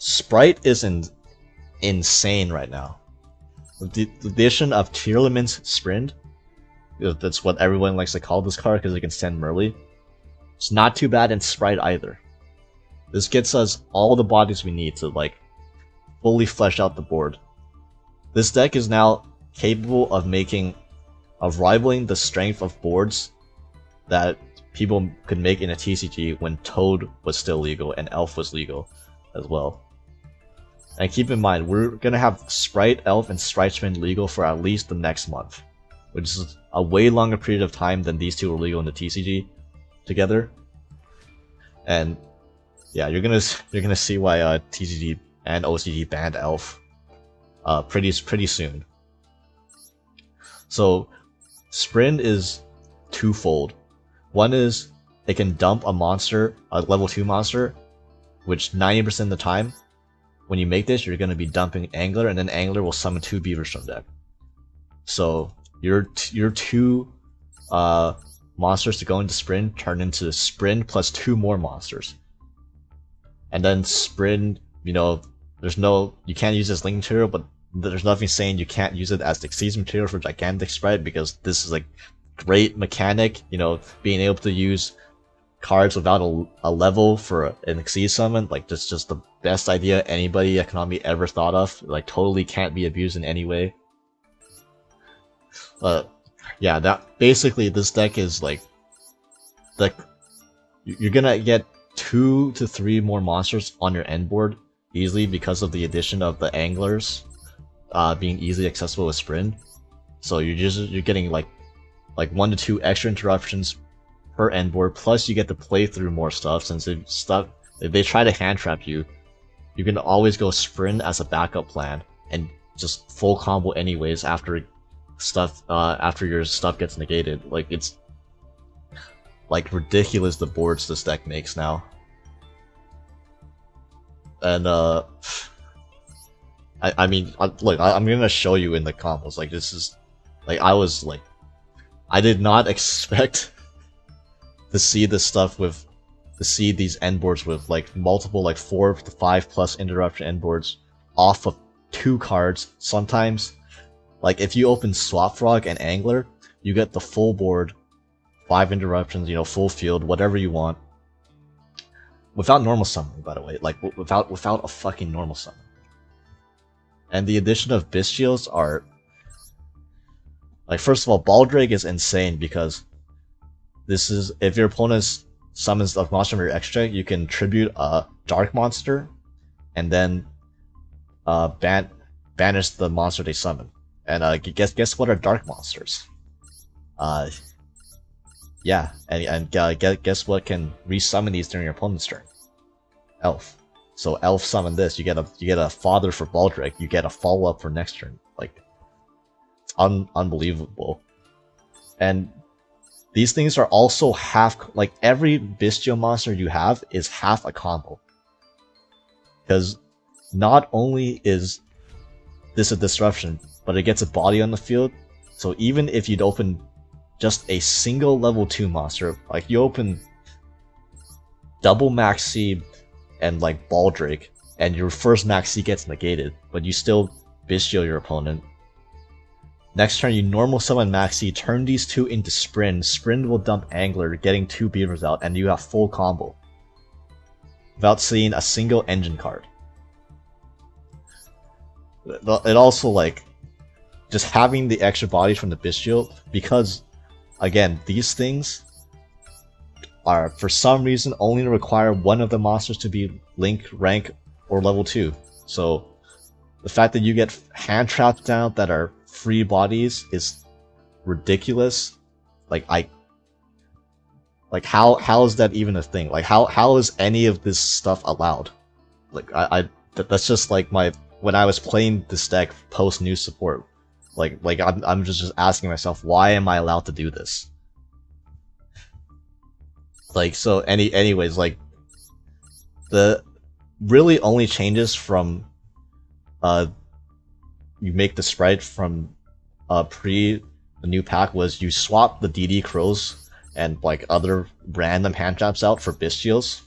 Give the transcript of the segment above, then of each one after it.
Spright is insane right now. The addition of Tearlament's Sprind, that's what everyone likes to call this card because it can send Merly. It's not too bad in Spright either. This gets us all the bodies we need to like fully flesh out the board. This deck is now capable of rivaling the strength of boards that people could make in a TCG when Toad was still legal and Elf was legal as well. And keep in mind, we're gonna have Spright, Elf, and Spright Sprind legal for at least the next month, which is a way longer period of time than these two were legal in the TCG together. And yeah, you're gonna see why TCG and OCG banned Elf pretty soon. So Sprind is twofold. One is it can dump a monster, a level 2 monster, which 90% of the time when you make this, you're going to be dumping Angler, and then Angler will summon 2 beavers from deck. So your 2 monsters to go into Sprind turn into Sprind plus 2 more monsters. And then Sprind, you know, you can't use this link material, but there's nothing saying you can't use it as the Exceed material for Gigantic Spright, because this is like great mechanic, you know, being able to use cards without a level for an Exceed summon, like that's just the best idea anybody at Konami ever thought of. Like totally can't be abused in any way. Yeah, that basically this deck is like you're gonna get 2 to 3 more monsters on your end board easily because of the addition of the Anglers being easily accessible with Sprind. So you're getting like 1 to 2 extra interruptions per end board, plus you get to play through more stuff. Since if they try to hand trap you, you can always go Sprind as a backup plan and just full combo anyways after your stuff gets negated. Like it's like ridiculous the boards this deck makes now. And I mean, look, I'm gonna show you in the combos. Like this is like I did not expect to see this stuff to see these end boards with like multiple like 4 to 5 plus interruption end boards off of 2 cards. Sometimes, like if you open Swap Frog and Angler, you get the full board, 5 interruptions, you know, full field, whatever you want, without normal summoning, by the way, like without a fucking normal summon. And the addition of Bestials are like, first of all, Baldrake is insane because this is, if your opponent summons a monster from your extra deck, you can tribute a dark monster and then banish the monster they summon. And guess what are dark monsters? Yeah, and guess what can resummon these during your opponent's turn? Elf. So Elf summon this, you get a fodder for Baldrake, you get a follow up for next turn. Like, it's unbelievable. And these things are also half, like every Bestial monster you have is half a combo. Because not only is this a disruption, but it gets a body on the field. So even if you'd open just a single level 2 monster, like you open double Maxi and like Baldrake, and your first Maxi gets negated, but you still Bestial your opponent. Next turn, you normal summon Maxi, turn these 2 into Sprind. Sprind will dump Angler, getting 2 beavers out, and you have full combo. Without seeing a single engine card. It also, like, just having the extra bodies from the Bestial, because, again, these things are, for some reason, only require one of the monsters to be Link, rank, or level 2. So, the fact that you get hand traps down that are free bodies is ridiculous. Like how is that even a thing? Like how is any of this stuff allowed? Like that's just like when I was playing this deck post new support. Like I'm just asking myself, why am I allowed to do this? Like, so anyways, like the really only changes from you make the Spright from pre the new pack was you swap the DD Crows and like other random hand traps out for Bestials.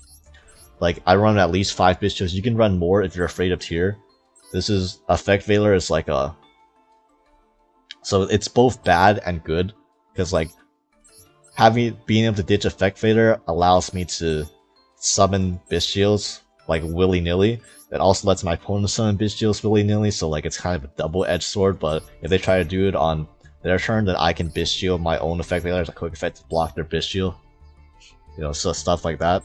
Like, I run at least 5 Bishios. You can run more if you're afraid of tier. This is Effect Veiler is like a... So it's both bad and good, because like being able to ditch Effect Veiler allows me to summon Bishios like willy-nilly. It also lets my opponent summon Bishios willy-nilly, so like it's kind of a double-edged sword, but if they try to do it on their turn, then I can Bishio my own Effect Veiler as a quick effect to block their Bishio. You know, so stuff like that.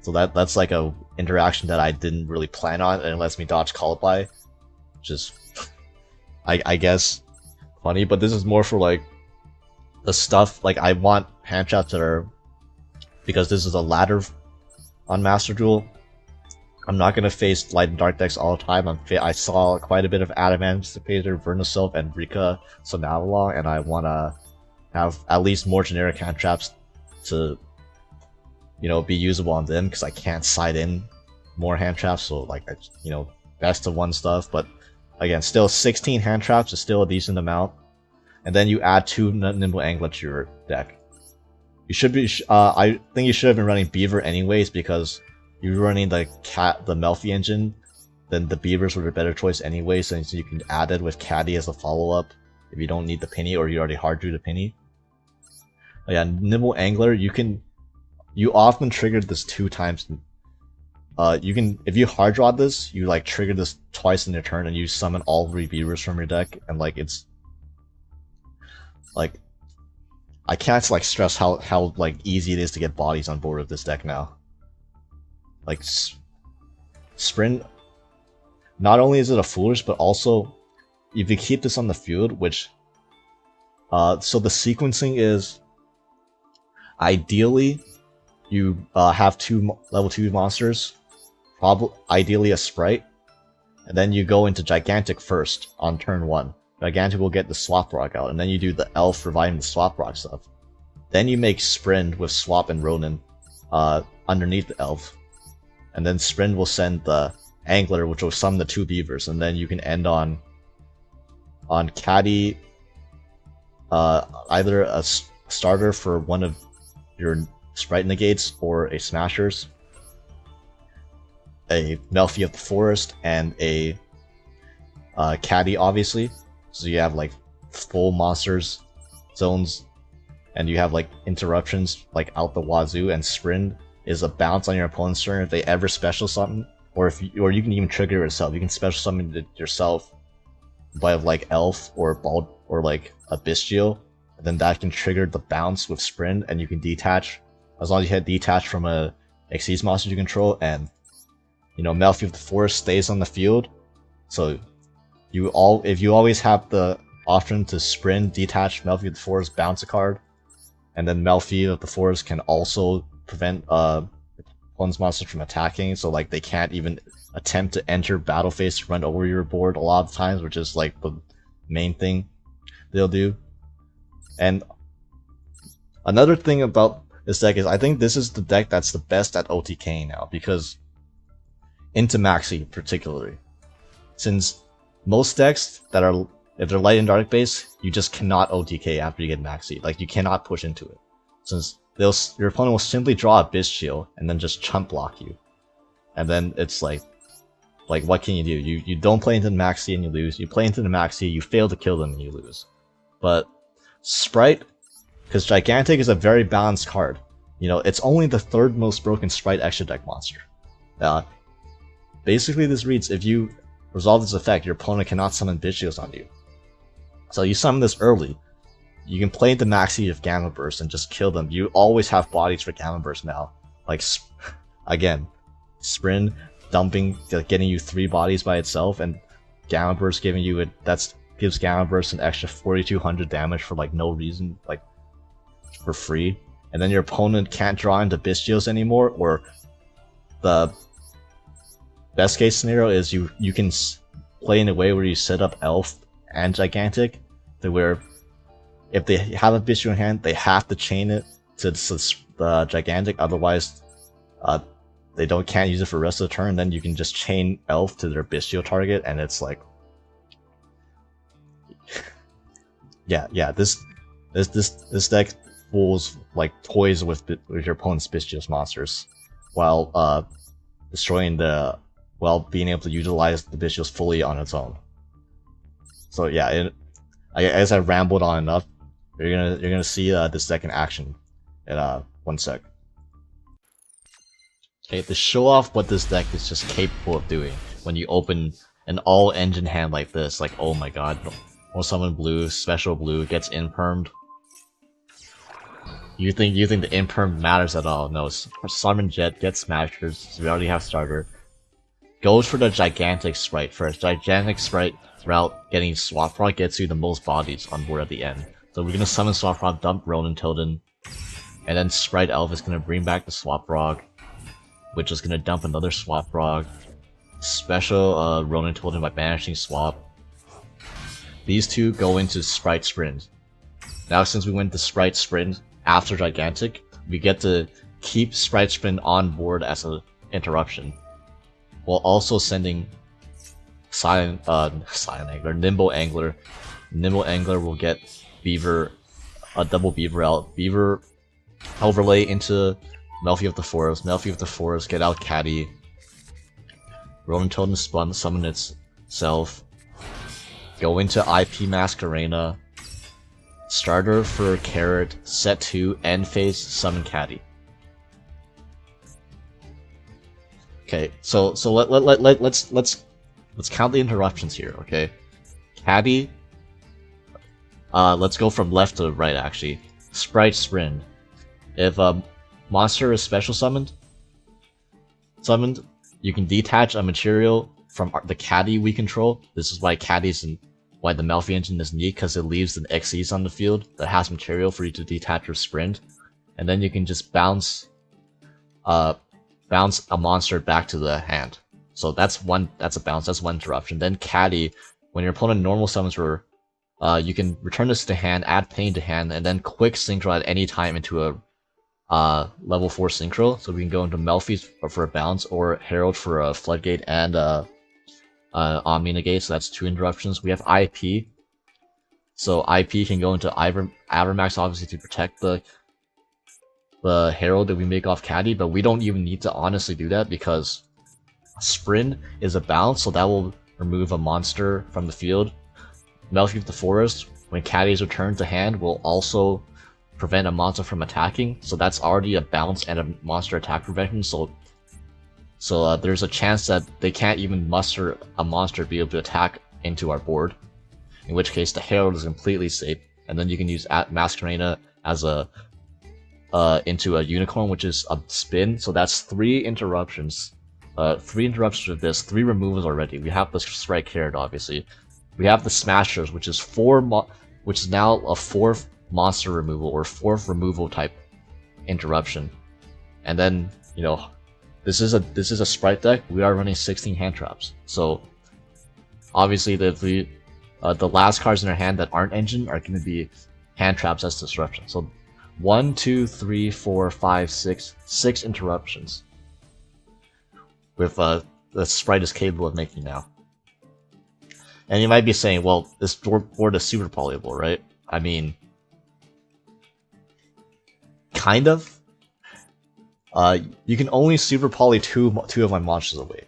So that's like a interaction that I didn't really plan on, and it lets me dodge Call-By, which is, I guess, funny. But this is more for like the stuff, like I want hand traps that are, because this is a ladder on Master Duel, I'm not going to face light and dark decks all the time. I saw quite a bit of Adamant Anticipator, Vernoself, and Rika Sonavalon, and I want to have at least more generic hand traps to, you know, be usable on them, because I can't side in more hand traps, so like, you know, best of one stuff. But again, still 16 hand traps is still a decent amount, and then you add 2 Nimble Angler to your deck. You should be, I think you should have been running Beaver anyways, because you're running the Melffy engine, then the Beavers were the better choice anyways, so you can add it with Caddy as a follow-up if you don't need the Penny, or you already hard drew the Penny. But yeah, Nimble Angler, you often triggered this 2 times. You can, if you hard draw this, you like trigger this twice in your turn, and you summon all 3 Beavers from your deck, and like it's like, I can't like stress how like easy it is to get bodies on board with this deck now. Like Sprind, not only is it a foolish, but also if you keep this on the field, which so the sequencing is ideally you have 2 level 2 monsters, ideally a Sprite, and then you go into Gigantic first on turn 1. Gigantic will get the Swap Rock out, and then you do the Elf reviving the Swap Rock stuff. Then you make Sprind with Swap and Ronin underneath the Elf. And then Sprind will send the Angler, which will summon the 2 Beavers, and then you can end on Caddy, either a starter for one of your Sprite Negates or a Smashers, a Melffy of the Forest, and a Caddy, obviously. So you have like full monsters, zones, and you have like interruptions like out the wazoo, and Sprind is a bounce on your opponent's turn if they ever special summon, or you can even trigger it yourself. You can special summon it yourself by like Elf or like a Bistio, and then that can trigger the bounce with Sprind, and you can detach as long as you hit detach from a Xyz monster you control, and you know Melffy of the Forest stays on the field. So if you always have the option to Sprind, detach Melffy of the Forest, bounce a card, and then Melffy of the Forest can also prevent opponent's monsters from attacking, so like they can't even attempt to enter battle phase to run over your board a lot of times, which is like the main thing they'll do. And another thing about this deck is I think this is the deck that's the best at OTK now, because into Maxi particularly, since most decks that are, if they're light and dark base, you just cannot OTK after you get Maxi. Like you cannot push into it, since your opponent will simply draw a Bistio and then just chump block you. And then it's like what can you do? You don't play into the Maxi and you lose. You play into the Maxi, you fail to kill them and you lose. But Spright, because Gigantic is a very balanced card. You know, it's only the 3rd most broken Spright extra deck monster. Basically this reads, if you resolve this effect, your opponent cannot summon Bistios on you. So you summon this early, you can play the Maxi of Gamma Burst and just kill them. You always have bodies for Gamma Burst now. Like, again, Sprind dumping, getting you 3 bodies by itself, and Gamma Burst giving you gives Gamma Burst an extra 4200 damage for like no reason, like for free. And then your opponent can't draw into Bistios anymore, or the best case scenario is you can play in a way where you set up Elf and Gigantic, to where if they have a Bistio in hand, they have to chain it to the Gigantic, otherwise they can't use it for the rest of the turn. Then you can just chain Elf to their Bistio target, and it's like, yeah, this deck fools like toys with your opponent's Bistios monsters, while destroying the, well, being able to utilize the visuals fully on its own. So yeah, I guess I rambled on enough. You're gonna see this deck in action in 1 sec. Okay, to show off what this deck is just capable of doing when you open an all-engine hand like this, like oh my god, or summon blue, special blue, gets impermed. You think the imperm matters at all? No, summon Jet, get Smashers, so we already have starter. Goes for the gigantic sprite first. Gigantic Spright route getting Swap Frog gets you the most bodies on board at the end. So we're gonna summon Swap Frog, dump Ronin Totem, and then Sprite Elf is gonna bring back the Swap Frog, which is gonna dump another Swap Frog. Special Ronin Totem by banishing Swap. These two go into Sprite Sprind. Now since we went to Sprite Sprind after Gigantic, we get to keep Sprite Sprind on board as an interruption, while also sending Silent Angler, Nimble Angler. Nimble Angler will get Beaver, a double Beaver out. Beaver overlay into Melffy of the Forest. Melffy of the Forest, get out Caddy. Ronin Totem Spun, summon itself. Go into IP Masquerena. Starter for Carrot, set 2, end phase, summon Caddy. Okay, so let's count the interruptions here, okay? Caddy, let's go from left to right actually. Sprite Sprind. If a monster is special summoned, you can detach a material from the Caddy we control. This is why Caddy's and why the Melffy engine is neat, because it leaves an Xyz on the field that has material for you to detach your Sprind, and then you can just bounce a monster back to the hand. So that's a bounce, that's one interruption. Then Caddy, when your opponent normal summons her, you can return this to hand, add pain to hand, and then quick synchro at any time into a level 4 synchro. So we can go into Melffy for a bounce, or Herald for a floodgate and Omni negate, so that's 2 interruptions. We have IP. So IP can go into Avermax obviously to protect the Herald that we make off Caddy, but we don't even need to honestly do that because Sprind is a bounce, so that will remove a monster from the field. Melffy of the Forest, when Caddy is returned to hand, will also prevent a monster from attacking, so that's already a bounce and a monster attack prevention, so there's a chance that they can't even muster a monster to be able to attack into our board, in which case the Herald is completely safe, and then you can use Masquerena as into a Unicorn, which is a spin, so that's 3 interruptions. 3 interruptions with this, 3 removals already. We have the Strike Carrot, obviously. We have the Smashers, which is which is now a 4th monster removal, or 4th removal type interruption. And then, you know, this is a Sprite deck. We are running 16 hand traps. So obviously the last cards in our hand that aren't engine are going to be hand traps as disruption. So 1, 2, 3, 4, 5, 6 interruptions with the Sprite is capable of making now. And you might be saying, well, this board is super polyable, right? I mean, kind of. You can only super poly two of my monsters away,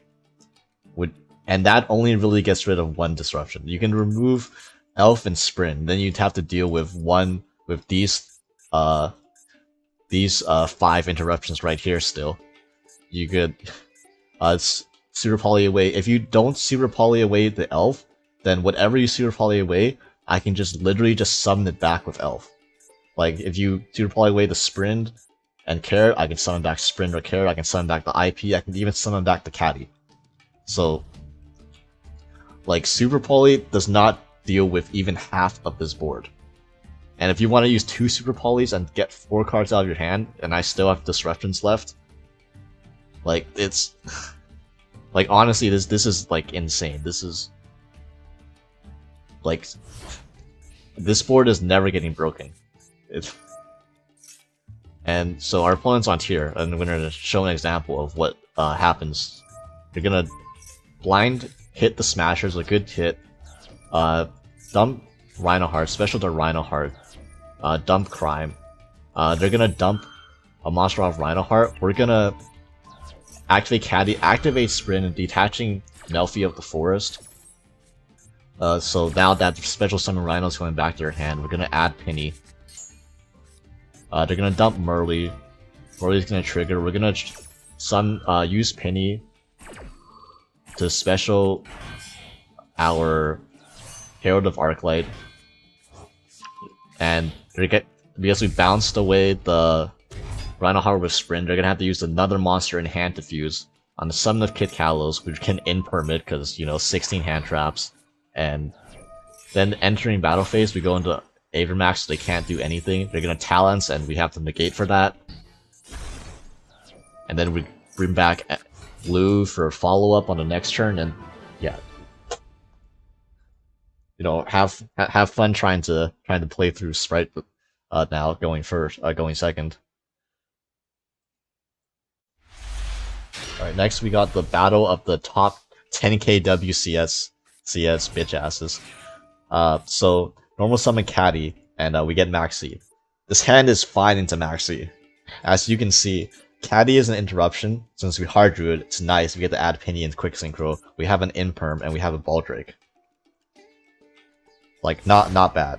and that only really gets rid of 1 disruption. You can remove Elf and Sprind, then you'd have to deal with these 5 interruptions right here. Still, you could super poly away. If you don't super poly away the Elf, then whatever you super poly away, I can just literally just summon it back with Elf. Like if you super poly away the Sprind and Carrot, I can summon back Sprind or Carrot, I can summon back the IP, I can even summon back the Caddy. So, like, Super Poly does not deal with even half of this board. And if you want to use 2 Super Polys and get 4 cards out of your hand, and I still have disruptions left, like, it's... like, honestly, this is, like, insane. This is... like... this board is never getting broken. And so our opponent's on tier, and we're going to show an example of what happens. You're going to blind hit the Smashers, a good hit, dump Rhinoheart, special to Rhinoheart, dump Crime. They're going to dump a monster off Rhinoheart. We're going to activate Caddy, activate Sprind, and detaching Melffy of the forest. So now that special summon Rhino's going back to their hand, we're gonna add Penny. They're gonna dump Murley. Murley's gonna trigger. We're gonna use Penny to special our Herald of Arclight, and because we bounced away the Rhino Harbor with Sprind, they're gonna have to use another monster in hand to fuse on the summon of Kit Kalos, which can in-permit because, you know, 16 hand traps. And then entering battle phase, we go into Avermax, so they can't do anything. They're gonna Talents, and we have to negate for that. And then we bring back Blue for follow-up on the next turn, and yeah. You know, have fun trying to play through Spright now, going second. Alright, next we got the battle of the top 10k WCS bitch asses. So normal summon Caddy, and we get Maxi. This hand is fine into Maxi. As you can see, Caddy is an interruption. Since we hard drew it, it's nice. We get to add Penny and Quick Synchro. We have an Imperm, and we have a Baldrake. Like, not bad.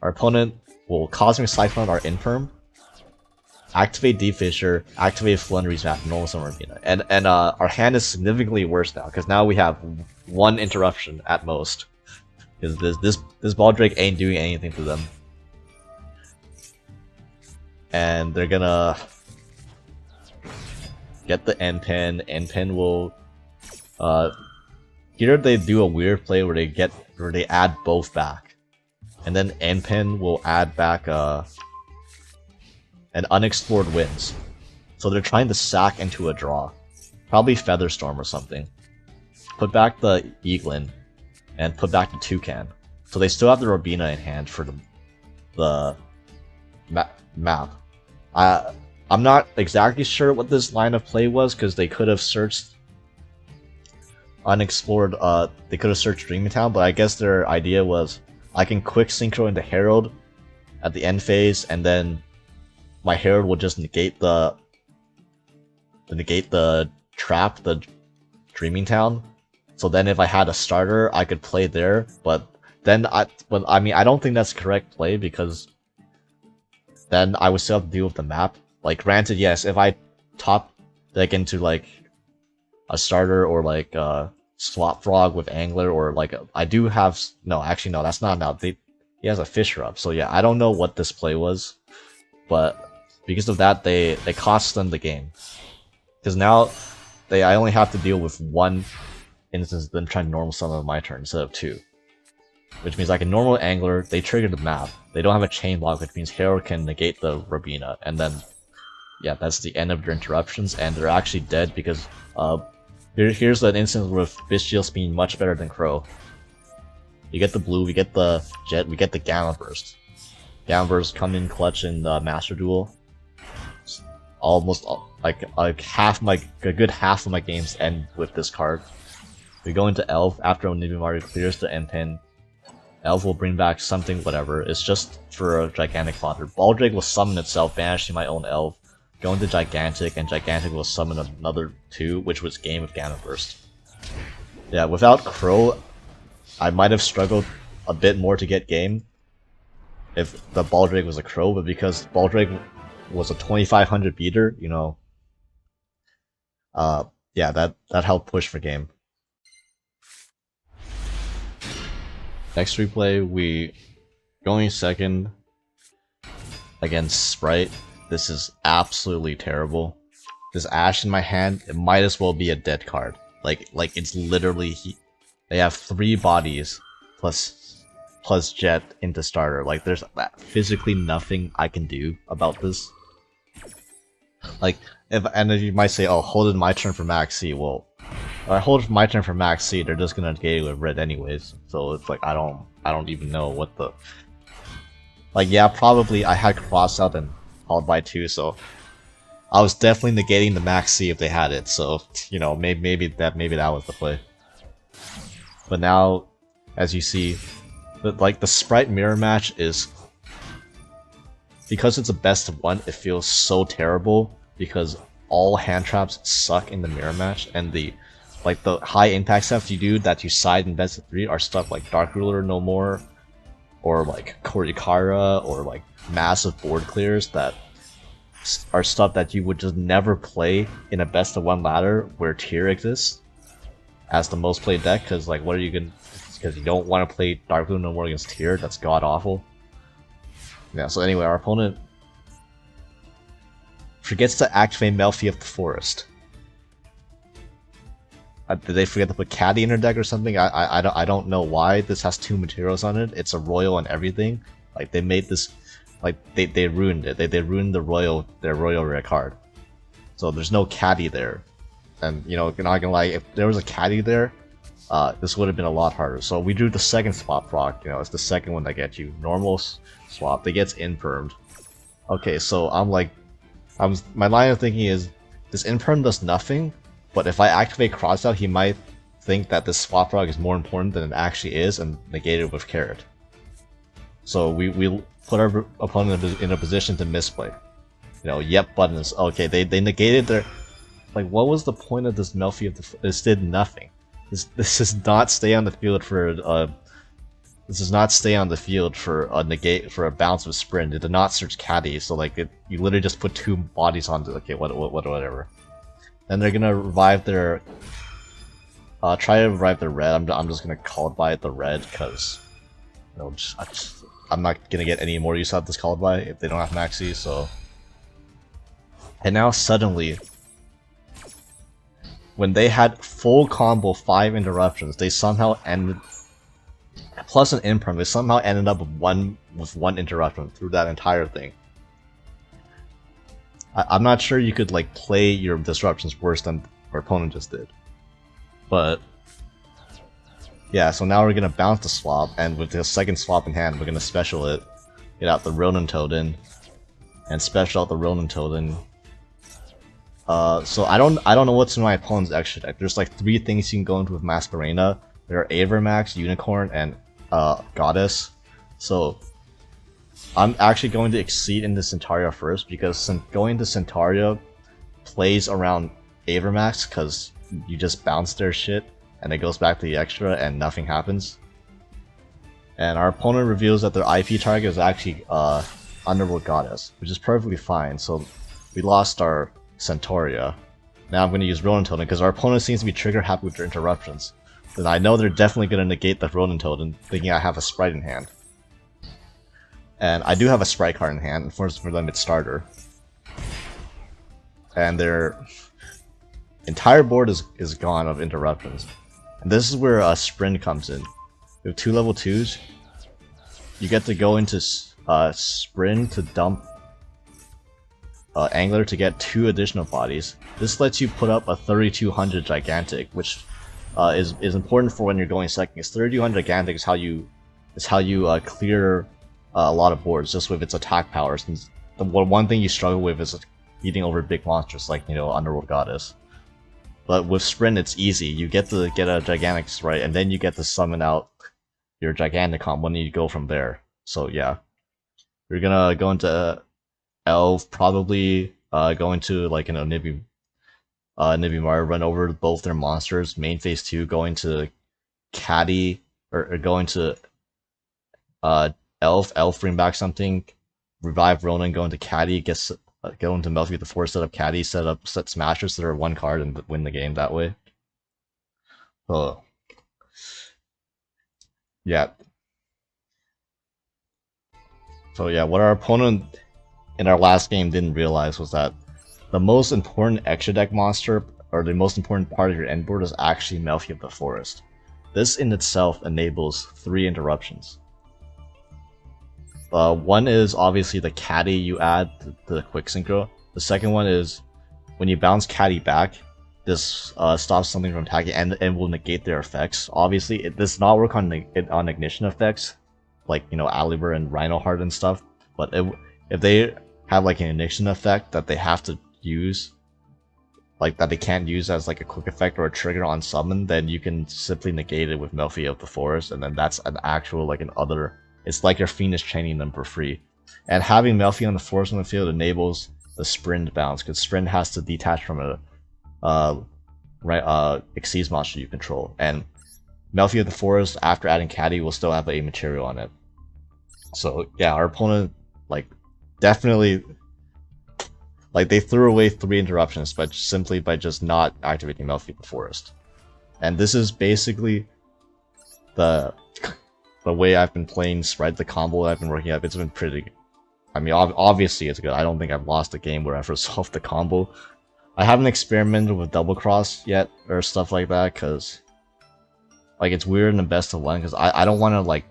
Our opponent will Cosmic Cyclone our Imperm, activate Deep Fissure, activate Floowandereeze after normal summon Arena. And our hand is significantly worse now, because now we have one interruption at most. Because this Baldrake ain't doing anything to them. And they're gonna get the N-Pen. N-Pen will here they do a weird play where they add both back. And then N-Pen will add back an Unexplored Winds. So they're trying to sack into a draw. Probably Featherstorm or something. Put back the Eaglin, and put back the Toucan. So they still have the Robina in hand for the map. I'm not exactly sure what this line of play was, because they could have searched Unexplored, they could have searched Dreaming Town, but I guess their idea was I can quick synchro into Herald at the end phase, and then my Herald will just negate the trap, the Dreaming Town. So then if I had a starter, I could play there, but then I mean, I don't think that's correct play, because then I would still have to deal with the map. Like, granted, yes, if I top deck into like a starter or like Swap Frog with Angler, or like I do have actually no, that's not now. He has a Fisher up, so yeah, I don't know what this play was, but because of that, they cost them the game, because now I only have to deal with one instance, then try to normal summon my turn instead of two, which means I can normal Angler. They trigger the map. They don't have a chain block, which means Herald can negate the Robina, and then yeah, that's the end of their interruptions, and they're actually dead because here's an instance with Bestial being much better than Crow. You get the blue, we get the Jet, we get the Gamma Burst. Gamma Burst come in clutch in the Master Duel. Almost like a good half of my games end with this card. We go into Elf after Onibimaru clears the N-Pin. Elf will bring back something, whatever. It's just for a Gigantic fodder. Baldrake will summon itself, banishing my own Elf. Go into Gigantic, and Gigantic will summon another 2, which was game of Gamma Burst. Yeah, without Crow, I might have struggled a bit more to get game if the Baldrake was a Crow, but because Baldrake was a 2500 beater, you know, yeah, that helped push for game. Next replay, we going second against Spright. This is absolutely terrible. This Ash in my hand, it might as well be a dead card. Like it's literally they have 3 bodies plus Jet into starter. Like, there's physically nothing I can do about this. Like, and you might say, oh, hold it my turn for Max C. Well, if I hold it my turn for Max C, they're just gonna negate it with red anyways. So it's like I don't even know what the, like, yeah, probably I had cross out and followed by 2, so I was definitely negating the Max C if they had it. So, you know, maybe that was the play. But now, as you see, like the Spright mirror match is, because it's a best of 1, it feels so terrible because all hand traps suck in the mirror match, and the high impact stuff you do that you side in best of 3 are stuff like Dark Ruler no more, or like Korikara, or like massive board clears that are stuff that you would just never play in a best of 1 ladder where tier exists as the most played deck, because like what are you gonna, because you don't want to play Dark Ruler no more against tier, that's god awful. Yeah, so anyway, our opponent forgets to activate Melffy of the Forest. Did they forget to put Caddy in their deck or something? I don't know why this has 2 materials on it. It's a royal and everything. Like they made this, like they ruined it. They ruined their royal rare card. So there's no Caddy there, and you know, you're not gonna lie, if there was a Caddy there, this would have been a lot harder. So we drew the second swap proc. You know, it's the second one that gets you normal swap. That gets impermed. Okay, so my line of thinking is this imperm does nothing. But if I activate Crossout, he might think that this swap frog is more important than it actually is and negate it with Carrot. So we put our opponent in a position to misplay. You know, yep buttons. Okay, they negated their... Like, what was the point of this Melffy of the... This did nothing. This does not stay on the field for this does not stay on the field for a negate, for a bounce of Sprind. It did not search Caddy, so like you literally just put 2 bodies onto. Okay, whatever. Then they're gonna revive their... try to revive their red. I'm just gonna call it by the red, because... You know, I'm not gonna get any more use out of this call by if they don't have Maxi, so... And now suddenly... When they had full combo 5 interruptions, they somehow ended... Plus an imperm, they somehow ended up with one interruption through that entire thing. I'm not sure you could like play your disruptions worse than our opponent just did. But yeah, so now we're gonna bounce the swap, and with the second swap in hand, we're gonna special it, get out the Ronin Totem, and special out the Ronin Totem. So I don't know what's in my opponent's extra deck. There's like 3 things you can go into with Masquerena. There are Avermax, Unicorn, and Goddess. So I'm actually going to exceed into Centaria first, because going to Centaria plays around Avermax, because you just bounce their shit and it goes back to the extra and nothing happens. And our opponent reveals that their IP target is actually Underworld Goddess, which is perfectly fine. So we lost our Centauria. Now I'm going to use Ronin Totem, because our opponent seems to be trigger happy with their interruptions. Then I know they're definitely going to negate the Ronin Totem, thinking I have a Spright in hand. And I do have a Spright card in hand, and for them it's starter. And their entire board is gone of interruptions. And this is where Sprind comes in. We have 2 level 2s. You get to go into Sprind to dump Angler to get 2 additional bodies. This lets you put up a 3200 Gigantic, which is important for when you're going second. Because 3200 Gigantic is how you clear a lot of boards just with its attack power. Since the one thing you struggle with is beating over big monsters like, you know, Underworld Goddess. But with Sprint it's easy. You get to get a Gigantic right, and then you get to summon out your Giganticon when you go from there. So yeah, you're gonna go into Elf, probably go into like, you know, Nibimar, run over both their monsters. Main phase 2, going to Caddy, or going to Elf, bring back something, revive Ronin, go into Caddy, go into Melffy the Force, set up Caddy, set Smashers that are 1 card, and win the game that way. So yeah. So yeah, what our opponent in our last game didn't realize was that the most important extra deck monster, or the most important part of your end board, is actually Melffy of the Forest. This in itself enables 3 interruptions. One is obviously the Caddy you add to the quick synchro. The second one is when you bounce Caddy back, this stops something from attacking and will negate their effects. Obviously, it does not work on ignition effects, like, you know, Alibur and Rhinoheart and stuff. But if they have like an ignition effect that they have to use, like that they can't use as like a quick effect or a trigger on summon, then you can simply negate it with Melffy of the Forest, and then that's an actual like an other. It's like you're Fiendish chaining them for free. And having Melffy on the Forest on the field enables the Sprind bounce, because Sprind has to detach from a Xyz monster you control, and Melffy of the Forest, after adding Caddy, will still have a material on it. So yeah, our opponent, like, definitely, like, they threw away 3 interruptions but simply by just not activating Melffy of the Forest. And this is basically the way I've been playing Spright, the combo I've been working up. It's been pretty, I mean, obviously it's good. I don't think I've lost a game where I've resolved the combo. I haven't experimented with double cross yet or stuff like that, because like, it's weird in the best of one, because I don't want to like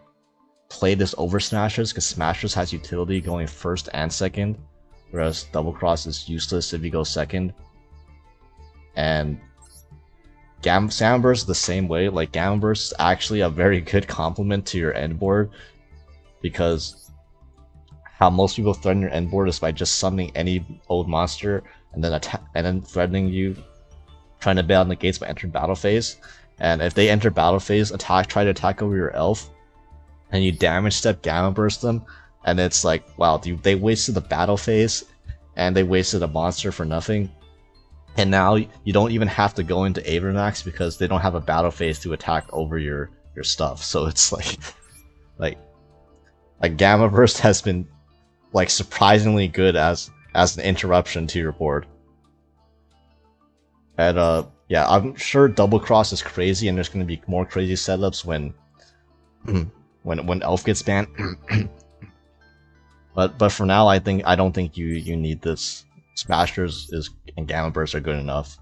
play this over Smashers, because Smashers has utility going first and second, whereas double cross is useless if you go second. And Salmon Burst is the same way. Like, Gamma Burst is actually a very good complement to your end board, because how most people threaten your end board is by just summoning any old monster and then threatening you, trying to bail on the gates by entering battle phase. And if they enter battle phase, try to attack over your elf, and you damage step Gamma Burst them, and it's like, wow, dude, they wasted the battle phase and they wasted a monster for nothing. And now you don't even have to go into Avermax because they don't have a battle phase to attack over your stuff. So it's like Gamma Burst has been like surprisingly good as an interruption to your board. And yeah, I'm sure double cross is crazy, and there's going to be more crazy setups when when Elf gets banned. but for now, I don't think you need this. Smashers and Gamma Burst are good enough.